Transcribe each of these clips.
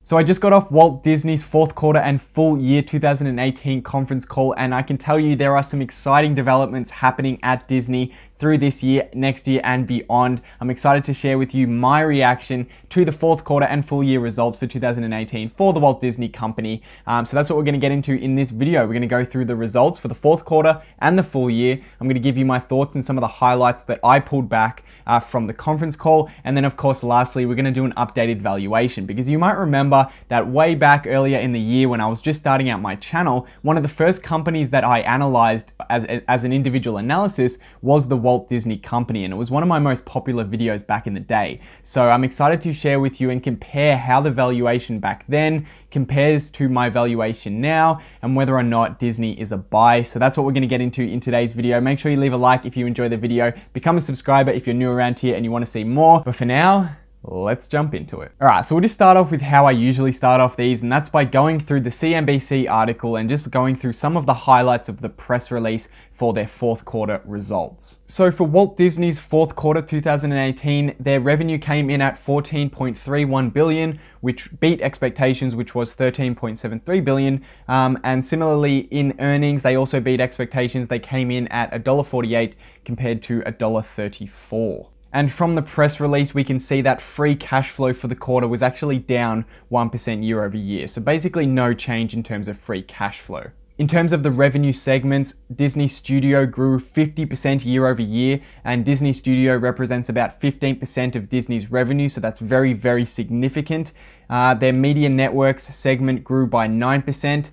So I just got off Walt Disney's fourth quarter and full year 2018 conference call, and I can tell you there are some exciting developments happening at Disney through this year, next year, and beyond. I'm excited to share with you my reaction to the fourth quarter and full year results for 2018 for the Walt Disney Company. So that's what we're going to get into in this video. We're going to go through the results for the fourth quarter and the full year. I'm going to give you my thoughts and some of the highlights that I pulled back from the conference call. And then of course, lastly, we're going to do an updated valuation, because you might remember that way back earlier in the year when I was just starting out my channel, one of the first companies that I analyzed as an individual analysis was the Walt Disney Company, and it was one of my most popular videos back in the day. So I'm excited to share with you and compare how the valuation back then compares to my valuation now, and whether or not Disney is a buy. So that's what we're going to get into in today's video. Make sure you leave a like if you enjoy the video, become a subscriber if you're new around here and you want to see more. But for now, let's jump into it. All right, so we'll just start off with how I usually start off these, and that's by going through the CNBC article and just going through some of the highlights of the press release for their fourth quarter results. So for Walt Disney's fourth quarter 2018, their revenue came in at $14.31 billion, which beat expectations, which was $13.73 billion. And similarly in earnings, they also beat expectations. They came in at $1.48 compared to $1.34. And from the press release, we can see that free cash flow for the quarter was actually down 1% year over year. So basically no change in terms of free cash flow. In terms of the revenue segments, Disney Studio grew 50% year over year, and Disney Studio represents about 15% of Disney's revenue, so that's very, very significant. Their media networks segment grew by 9%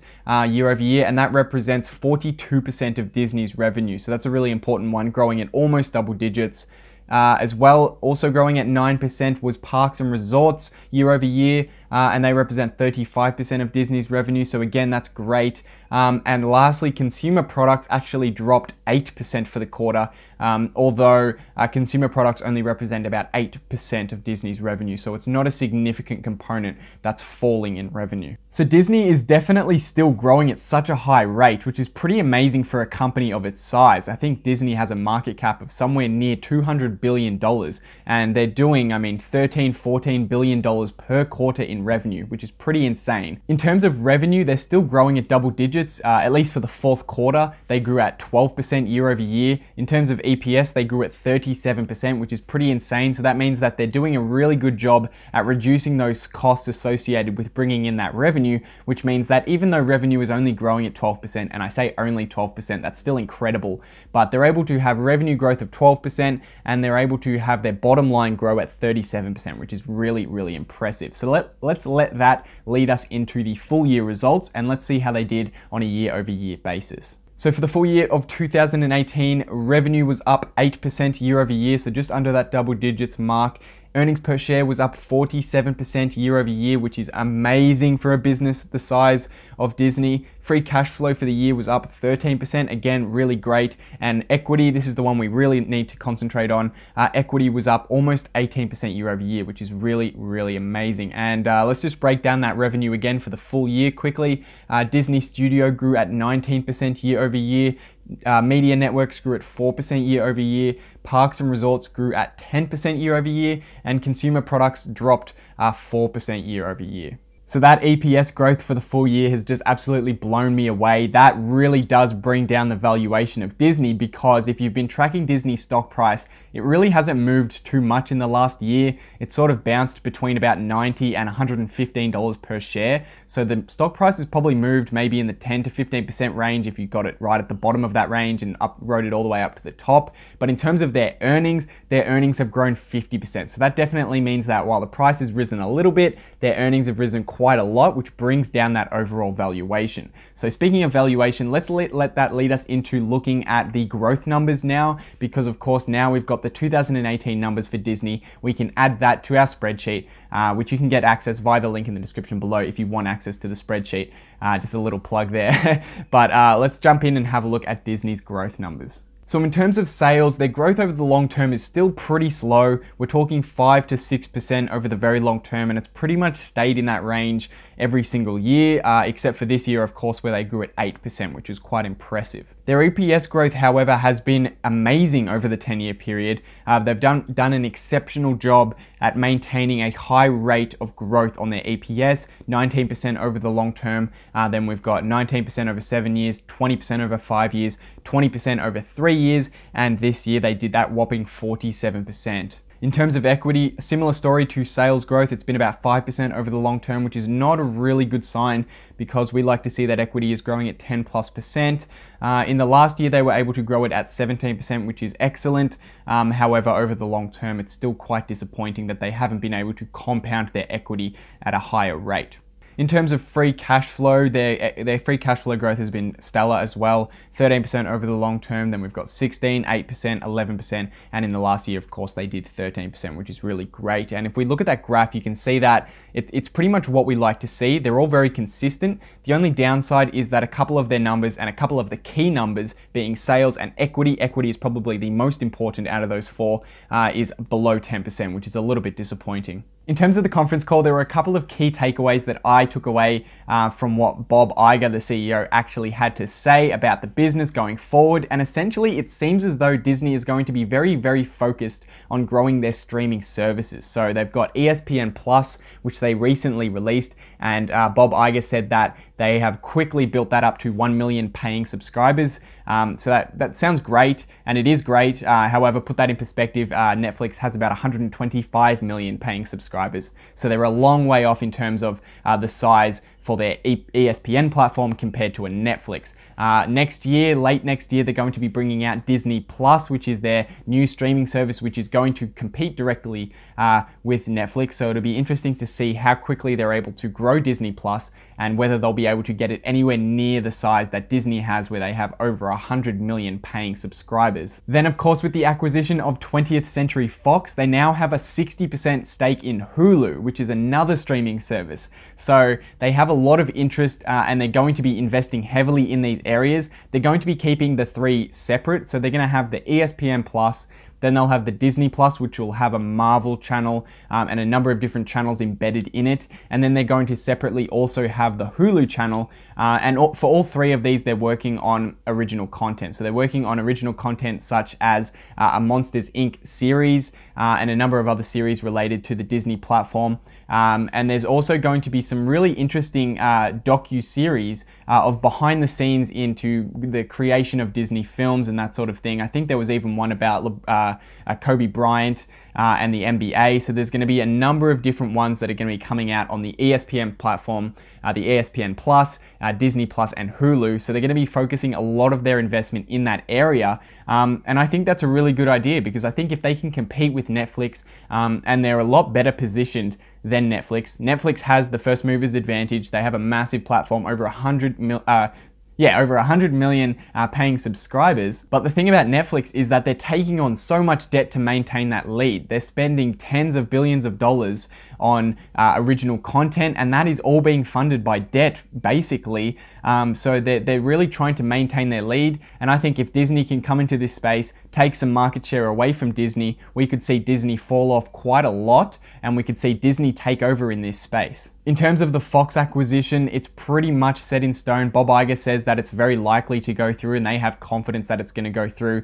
year over year, and that represents 42% of Disney's revenue. So that's a really important one, growing at almost double digits. As well, also growing at 9% was Parks and Resorts year over year, and they represent 35% of Disney's revenue. So again, that's great. And lastly, consumer products actually dropped 8% for the quarter, although consumer products only represent about 8% of Disney's revenue. So it's not a significant component that's falling in revenue. So Disney is definitely still growing at such a high rate, which is pretty amazing for a company of its size. I think Disney has a market cap of somewhere near $200 billion, and they're doing, $13-14 billion per quarter in revenue, which is pretty insane. In terms of revenue, they're still growing at double digits, at least for the fourth quarter. They grew at 12% year over year. In terms of EPS, they grew at 37%, which is pretty insane. So that means that they're doing a really good job at reducing those costs associated with bringing in that revenue, which means that even though revenue is only growing at 12%, and I say only 12%, that's still incredible, but they're able to have revenue growth of 12%, and they're able to have their bottom line grow at 37%, which is really, really impressive. So let's let that lead us into the full year results, and let's see how they did on a year over year basis. So for the full year of 2018, revenue was up 8% year over year, so just under that double digits mark. Earnings per share was up 47% year over year, which is amazing for a business the size of Disney. Free cash flow for the year was up 13%, again, really great. And equity, this is the one we really need to concentrate on. Equity was up almost 18% year over year, which is really, really amazing. And let's just break down that revenue again for the full year quickly. Disney Studio grew at 19% year over year. Media networks grew at 4% year over year. Parks and Resorts grew at 10% year over year, and consumer products dropped 4% year over year. So that EPS growth for the full year has just absolutely blown me away. That really does bring down the valuation of Disney, because if you've been tracking Disney's stock price, it really hasn't moved too much in the last year. It's sort of bounced between about $90 and $115 per share. So the stock price has probably moved maybe in the 10 to 15% range if you got it right at the bottom of that range and rode it all the way up to the top. But in terms of their earnings have grown 50%. So that definitely means that while the price has risen a little bit, their earnings have risen quite a lot, which brings down that overall valuation. So speaking of valuation, let's let that lead us into looking at the growth numbers now, because of course now we've got the 2018 numbers for Disney. We can add that to our spreadsheet, which you can get access via the link in the description below if you want access to the spreadsheet. Just a little plug there. But let's jump in and have a look at Disney's growth numbers. So in terms of sales, their growth over the long term is still pretty slow. We're talking 5 to 6% over the very long term, and it's pretty much stayed in that range every single year, except for this year, of course, where they grew at 8%, which is quite impressive. Their EPS growth, however, has been amazing over the 10-year period. They've done an exceptional job at maintaining a high rate of growth on their EPS, 19% over the long term. Then we've got 19% over 7 years, 20% over 5 years, 20% over 3 years, and this year they did that whopping 47%. In terms of equity, a similar story to sales growth. It's been about 5% over the long term, which is not a really good sign because we like to see that equity is growing at 10+%. In the last year, they were able to grow it at 17%, which is excellent. However, over the long term, it's still quite disappointing that they haven't been able to compound their equity at a higher rate. In terms of free cash flow, their free cash flow growth has been stellar as well, 13% over the long term. Then we've got 16, 8%, 11%, and in the last year, of course, they did 13%, which is really great. And if we look at that graph, you can see that it's pretty much what we like to see. They're all very consistent. The only downside is that a couple of their numbers and a couple of the key numbers, being sales and equity is probably the most important out of those four, is below 10%, which is a little bit disappointing. In terms of the conference call, there were a couple of key takeaways that I took away from what Bob Iger, the CEO, actually had to say about the business going forward. And essentially, it seems as though Disney is going to be very, very focused on growing their streaming services. So they've got ESPN Plus, which they recently released, and Bob Iger said that they have quickly built that up to 1 million paying subscribers. So that sounds great, and it is great. However, put that in perspective, Netflix has about 125 million paying subscribers. So they're a long way off in terms of the size for their ESPN platform compared to a Netflix. Next year, late next year, they're going to be bringing out Disney Plus, which is their new streaming service, which is going to compete directly with Netflix. So it'll be interesting to see how quickly they're able to grow Disney Plus and whether they'll be able to get it anywhere near the size that Disney has, where they have over 100 million paying subscribers. Then, of course, with the acquisition of 20th Century Fox, they now have a 60% stake in Hulu, which is another streaming service. So they have a lot of interest and they're going to be investing heavily in these areas. They're going to be keeping the three separate. So they're going to have the ESPN Plus, then they'll have the Disney Plus, which will have a Marvel channel and a number of different channels embedded in it. And then they're going to separately also have the Hulu channel. For all three of these, they're working on original content. So they're working on original content such as a Monsters, Inc. series and a number of other series related to the Disney platform. And there's also going to be some really interesting docu-series of behind the scenes into the creation of Disney films and that sort of thing. I think there was even one about Kobe Bryant and the NBA. So there's going to be a number of different ones that are going to be coming out on the ESPN platform, the ESPN Plus, Disney Plus, and Hulu. So they're going to be focusing a lot of their investment in that area. And I think that's a really good idea because I think if they can compete with Netflix and they're a lot better positioned than Netflix. Netflix has the first movers advantage. They have a massive platform, over 100 million paying subscribers. But the thing about Netflix is that they're taking on so much debt to maintain that lead. They're spending tens of billions of dollars on original content, and that is all being funded by debt, basically. So they're really trying to maintain their lead. And I think if Disney can come into this space, take some market share away from Disney, we could see Disney fall off quite a lot, and we could see Disney take over in this space. In terms of the Fox acquisition, it's pretty much set in stone. Bob Iger says that it's very likely to go through, and they have confidence that it's going to go through.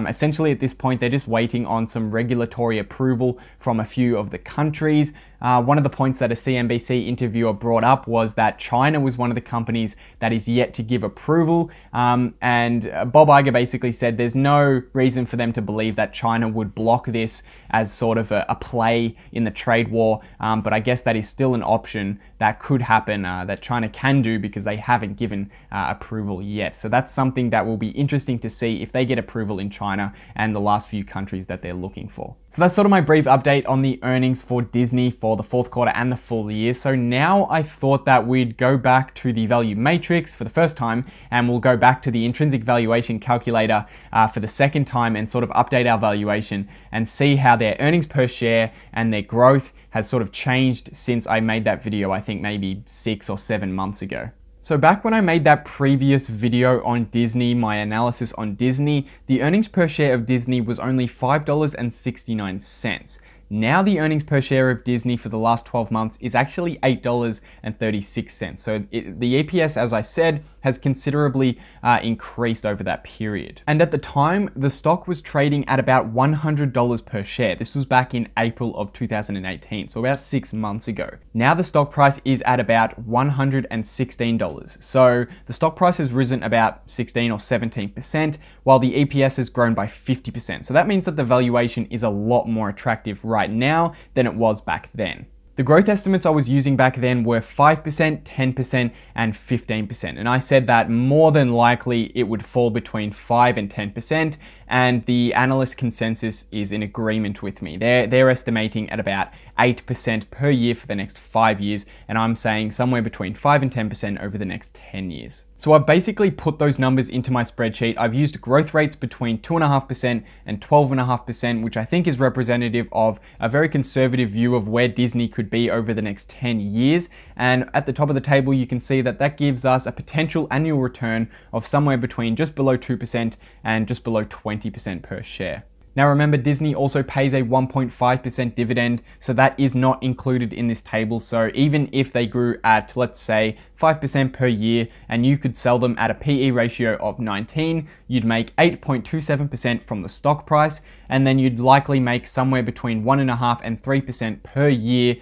Essentially, at this point, they're just waiting on some regulatory approval from a few of the countries. One of the points that a CNBC interviewer brought up was that China was one of the companies that is yet to give approval. And Bob Iger basically said there's no reason for them to believe that China would block this as sort of a play in the trade war. But I guess that is still an option that could happen, that China can do, because they haven't given approval yet. So that's something that will be interesting to see if they get approval in China and the last few countries that they're looking for. So that's sort of my brief update on the earnings for Disney for the fourth quarter and the full year. So now I thought that we'd go back to the value matrix for the first time, and we'll go back to the intrinsic valuation calculator for the second time and sort of update our valuation and see how their earnings per share and their growth has sort of changed since I made that video, I think maybe 6 or 7 months ago. So back when I made that previous video on Disney, my analysis on Disney, the earnings per share of Disney was only $5.69. Now the earnings per share of Disney for the last 12 months is actually $8.36. So the EPS, as I said, has considerably increased over that period. And at the time, the stock was trading at about $100 per share. This was back in April of 2018, so about 6 months ago. Now the stock price is at about $116. So the stock price has risen about 16 or 17%, while the EPS has grown by 50%. So that means that the valuation is a lot more attractive right now than it was back then. The growth estimates I was using back then were 5%, 10%, and 15%. And I said that more than likely it would fall between 5 and 10%, and the analyst consensus is in agreement with me. They're estimating at about 8% per year for the next 5 years, and I'm saying somewhere between 5 and 10% over the next 10 years. So I've basically put those numbers into my spreadsheet. I've used growth rates between 2.5% and 12.5%, which I think is representative of a very conservative view of where Disney could be over the next 10 years. And at the top of the table, you can see that that gives us a potential annual return of somewhere between just below 2% and just below 20% per share. Now remember, Disney also pays a 1.5% dividend, so that is not included in this table. So even if they grew at, let's say, 5% per year, and you could sell them at a PE ratio of 19, you'd make 8.27% from the stock price, and then you'd likely make somewhere between 1.5% and 3% per year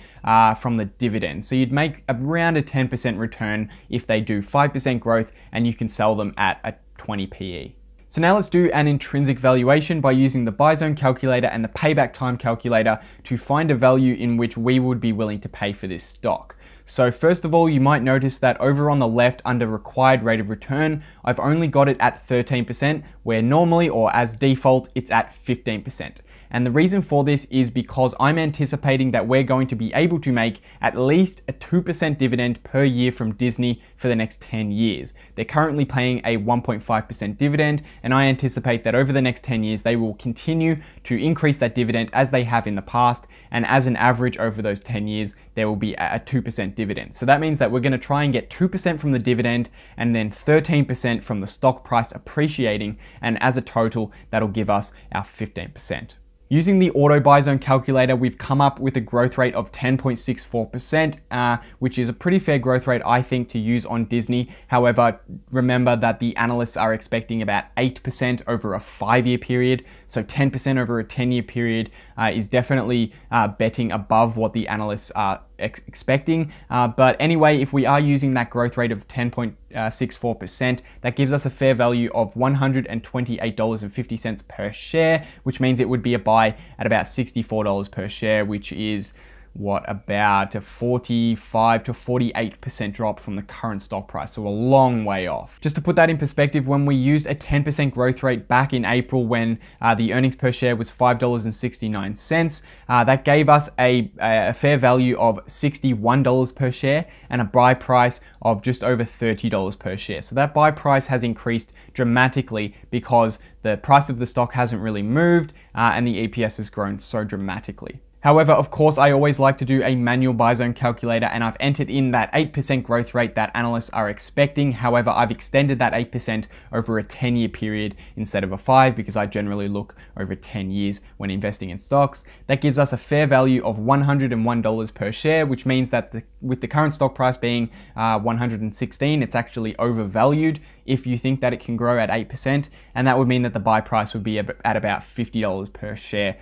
from the dividend. So you'd make around a 10% return if they do 5% growth, and you can sell them at a 20 PE. So now let's do an intrinsic valuation by using the buy zone calculator and the payback time calculator to find a value in which we would be willing to pay for this stock. So first of all, you might notice that over on the left under required rate of return, I've only got it at 13%, where normally or as default, it's at 15%. And the reason for this is because I'm anticipating that we're going to be able to make at least a 2% dividend per year from Disney for the next 10 years. They're currently paying a 1.5% dividend, and I anticipate that over the next 10 years, they will continue to increase that dividend as they have in the past. And as an average over those 10 years, there will be a 2% dividend. So that means that we're going to try and get 2% from the dividend and then 13% from the stock price appreciating. And as a total, that'll give us our 15%. Using the auto buy zone calculator, we've come up with a growth rate of 10.64%, which is a pretty fair growth rate, I think, to use on Disney. However, remember that the analysts are expecting about 8% over a 5-year period. So 10% over a 10-year period is definitely betting above what the analysts are expecting. But anyway, if we are using that growth rate of 10.64%, that gives us a fair value of $128.50 per share, which means it would be a buy at about $64 per share, which is about a 45 to 48% drop from the current stock price, so a long way off. Just to put that in perspective, when we used a 10% growth rate back in April when the earnings per share was $5.69, that gave us a fair value of $61 per share and a buy price of just over $30 per share. So that buy price has increased dramatically because the price of the stock hasn't really moved and the EPS has grown so dramatically. However, of course, I always like to do a manual buy zone calculator, and I've entered in that 8% growth rate that analysts are expecting. However, I've extended that 8% over a 10-year period instead of a 5 because I generally look over 10 years when investing in stocks. That gives us a fair value of $101 per share, which means that with the current stock price being 116, it's actually overvalued if you think that it can grow at 8%, and that would mean that the buy price would be at about $50 per share,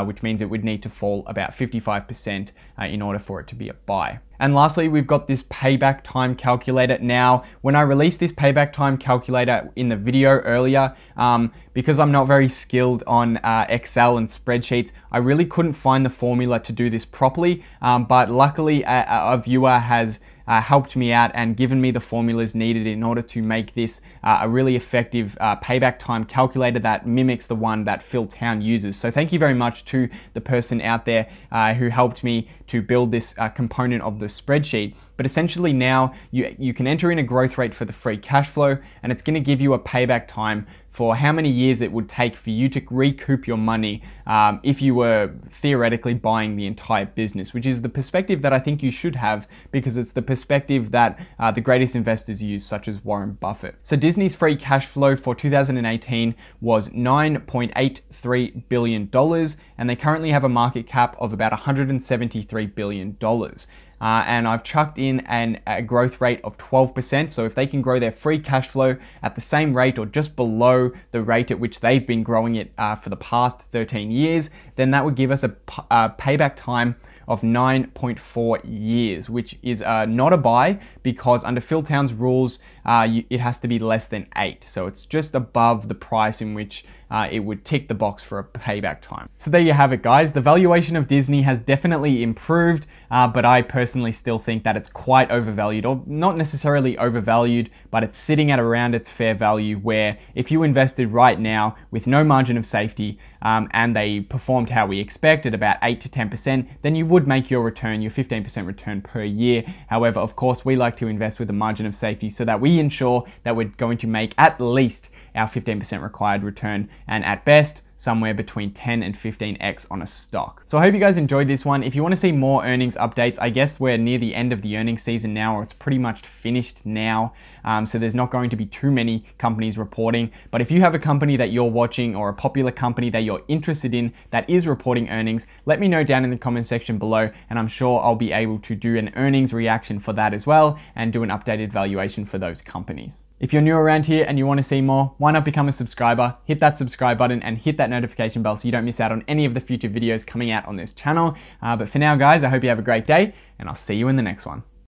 which means it would need to fall about 55% in order for it to be a buy. And lastly, we've got this payback time calculator. Now, when I released this payback time calculator in the video earlier, because I'm not very skilled on Excel and spreadsheets, I really couldn't find the formula to do this properly, but luckily a viewer has helped me out and given me the formulas needed in order to make this a really effective payback time calculator that mimics the one that Phil Town uses. So thank you very much to the person out there who helped me to build this component of the spreadsheet. But essentially now you can enter in a growth rate for the free cash flow, and it's going to give you a payback time for how many years it would take for you to recoup your money if you were theoretically buying the entire business, which is the perspective that I think you should have, because it's the perspective that the greatest investors use, such as Warren Buffett. So Disney's free cash flow for 2018 was $9.83 billion, and they currently have a market cap of about $173 billion. And I've chucked in a growth rate of 12%. So if they can grow their free cash flow at the same rate or just below the rate at which they've been growing it for the past 13 years, then that would give us a payback time of 9.4 years, which is not a buy, because under Phil Town's rules, it has to be less than 8. So it's just above the price in which it would tick the box for a payback time. So there you have it, guys. The valuation of Disney has definitely improved, but I personally still think that it's quite overvalued, or not necessarily overvalued, but it's sitting at around its fair value, where if you invested right now with no margin of safety and they performed how we expected, about 8 to 10%, then you would make your return, your 15% return per year. However, of course, we like to invest with a margin of safety so that we ensure that we're going to make at least our 15% required return, and at best, somewhere between 10 and 15x on a stock. So I hope you guys enjoyed this one. If you want to see more earnings updates, I guess we're near the end of the earnings season now, or it's pretty much finished now. So there's not going to be too many companies reporting. But if you have a company that you're watching, or a popular company that you're interested in that is reporting earnings, let me know down in the comment section below, and I'm sure I'll be able to do an earnings reaction for that as well, and do an updated valuation for those companies. If you're new around here and you want to see more, why not become a subscriber? Hit that subscribe button and hit that notification bell so you don't miss out on any of the future videos coming out on this channel. But for now, guys, I hope you have a great day, and I'll see you in the next one.